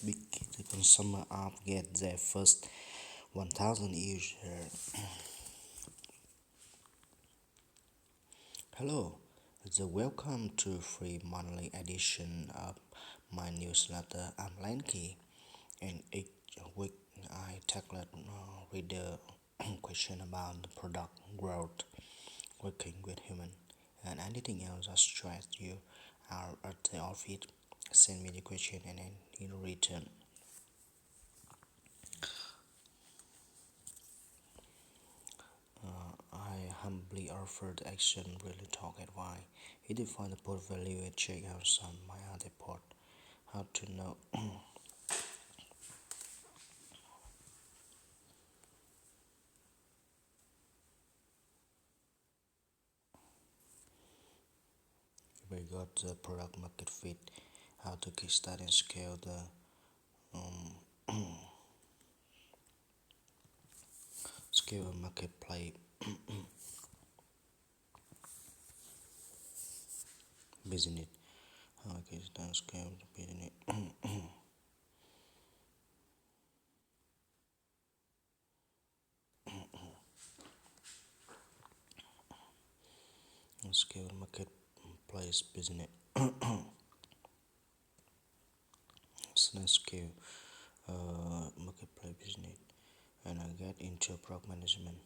big the consumer app get their first 1000 users. Hello, so welcome to free monthly edition of my newsletter. I'm Lanky, and each week I tackle reader question about the product growth, working with human, and anything else that stress you are at the office. Send me the question and then in return. I humbly offered action really talk at why. He defined the port value and check out some my other port. How to know we got the product market fit, how to kickstart and scale the scale a marketplace business. How to kickstart and scale the business. Scale marketplace business. Scale marketplace business, and I get into product management.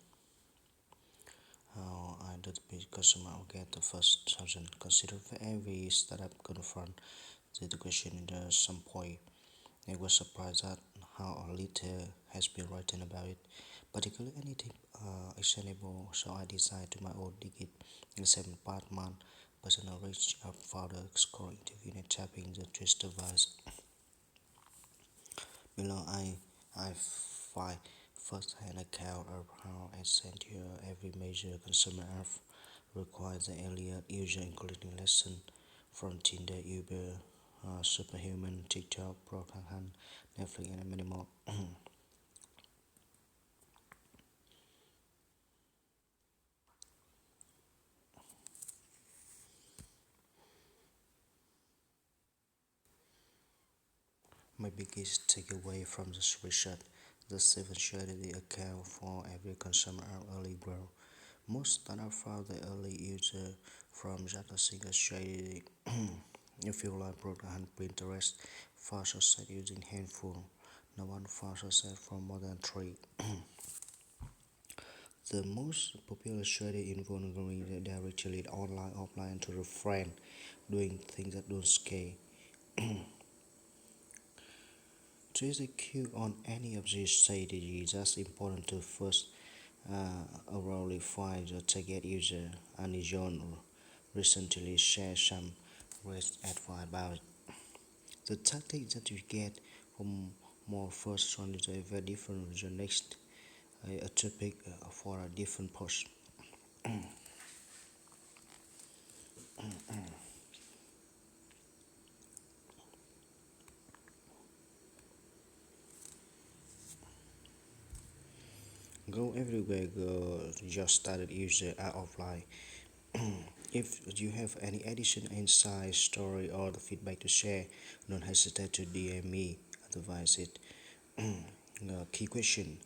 How I did the customer get the first thousand. Consider for every startup confront the question at some point. I was surprised at how little has been written about it, particularly anything actionable. So I decided to my own dig it in 7 part month personal reach up further score interview and tapping the twist device. Below I find first-hand account of how essential every major consumer app requires the earlier user including lesson from Tinder, Uber, Superhuman, TikTok, Procter Netflix, and many more. My biggest takeaway from this research: the 7 account for every consumer are early grow. Most startups found the early user from just a single strategy. If you like Procter and Pinterest, fast set using handful. No one fast set from more than three. The most popular strategy involves going directly online, offline to the friend, doing things that don't scale. To execute on any of these strategies, it's important to first thoroughly find your target user and genre. Recently share some great advice about the tactics that you get from more first one is a very different with your next a topic for a different post. Go everywhere, go just started user out offline. If you have any additional insight, story, or the feedback to share, don't hesitate to DM me. Advise it. Key question: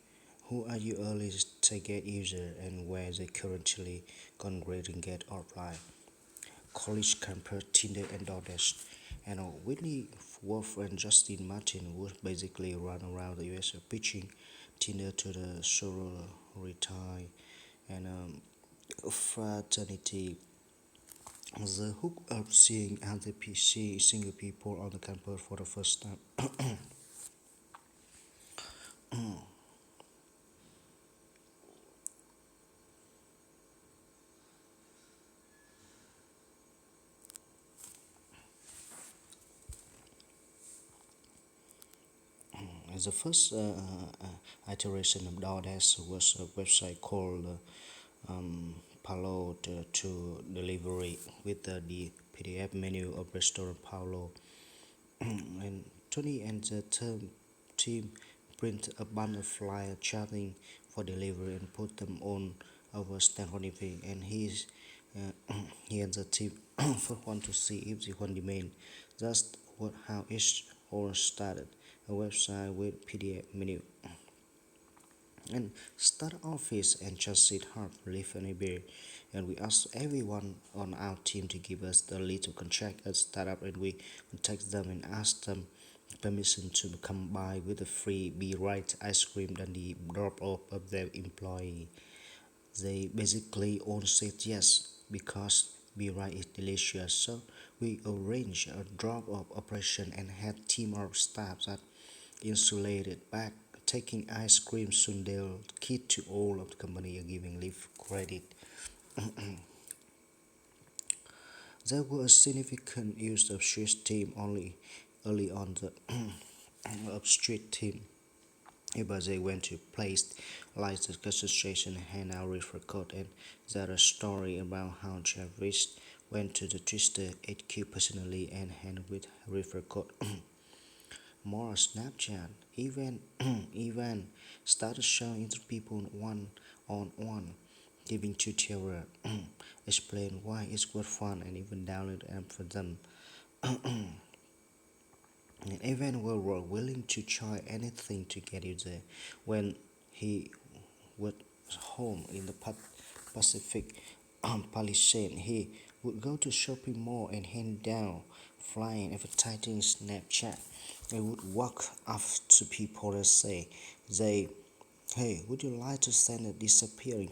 who are your earliest target user and where they currently congregating get offline? College campus, Tinder, and DoorDash. And Whitney Wolf and Justin Martin would basically run around the US pitching Tinder to the sorority and fraternity. The hook up seeing other PC single people on the campus for the first time. As the first iteration of DoorDash was a website called Palo to Delivery with the PDF menu of restaurant Paulo. And Tony and the team print a bunch of flyer charting for delivery and put them on our Stanford TV. And he and the team first want to see if they want demand. That's how it all started. a website with PDF menu, and start office and just sit hard, live anywhere. And we asked everyone on our team to give us the little contract as startup, and we text them and ask them permission to come by with a free Be Right ice cream and the drop off of their employee. They basically all said yes because Be Right is delicious. So we arranged a drop off operation and had team of staff that insulated back taking ice cream soon they'll kid to all of the company are giving leave credit. There was a significant use of street team only early on the of street team. But they went to place like the concentration hand out refer code, and there a story about how Travis went to the Twister HQ personally and hand with refer code. More Snapchat even started showing to people one on one, giving tutorial, explain why it's good fun and even download an app for them. And even we were willing to try anything to get you there. When he was home in the Pacific Palisade, he would go to shopping mall and hand down flying advertising Snapchat. He would walk up to people and say, they, hey, would you like to send a disappearing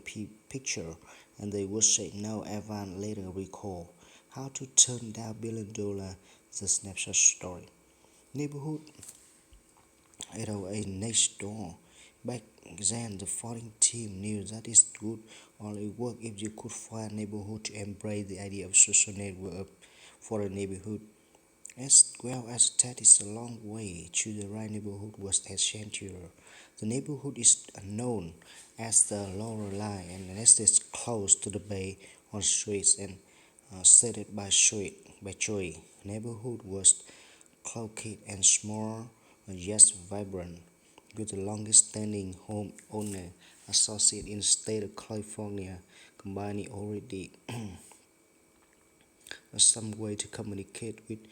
picture? And they would say no. Evan later recall how to turn down $1 billion the Snapchat story. Neighborhood 808 next door. Back then, the foreign team knew that it would only work if you could find a neighborhood to embrace the idea of social network for a neighborhood. As well as that is a long way to the right neighborhood was essential. The neighborhood is known as the Lorelei and nested close to the bay on streets and shaded by tree. Neighborhood was cloaked and small, yet vibrant, with the longest-standing homeowner associate in the state of California, combining already some way to communicate with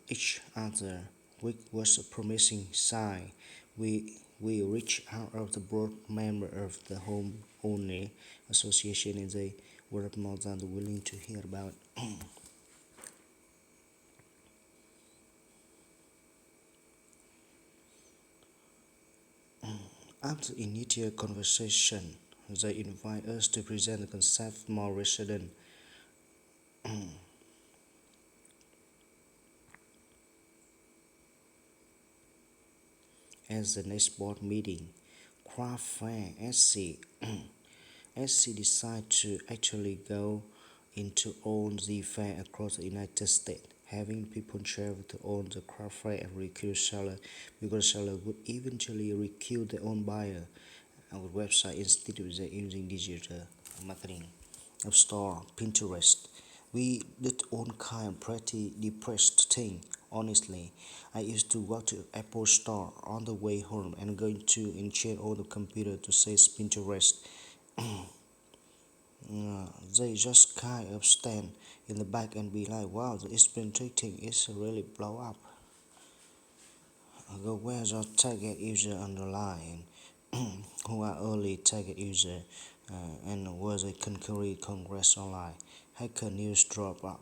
each other, which was a promising sign. We reached out of the board member of the homeowner association, and they were more than willing to hear about. After initial conversation, they invite us to present the concept more resident as the next board meeting. Craft Fair SC SC decided to actually go into own the fair across the United States, having people travel to own the craft fair and recruit seller because seller would eventually recruit their own buyer. Our website instead of using digital marketing of store Pinterest. We did all kind pretty depressed thing. Honestly, I used to walk to Apple store on the way home and going to enchant all the computer to say Pinterest. They just kind of stand in the back and be like, wow, the experimenting thing is really blow up. Go where's your target user underline? Who are early target user and was a concurrent congress online. Hacker news drop up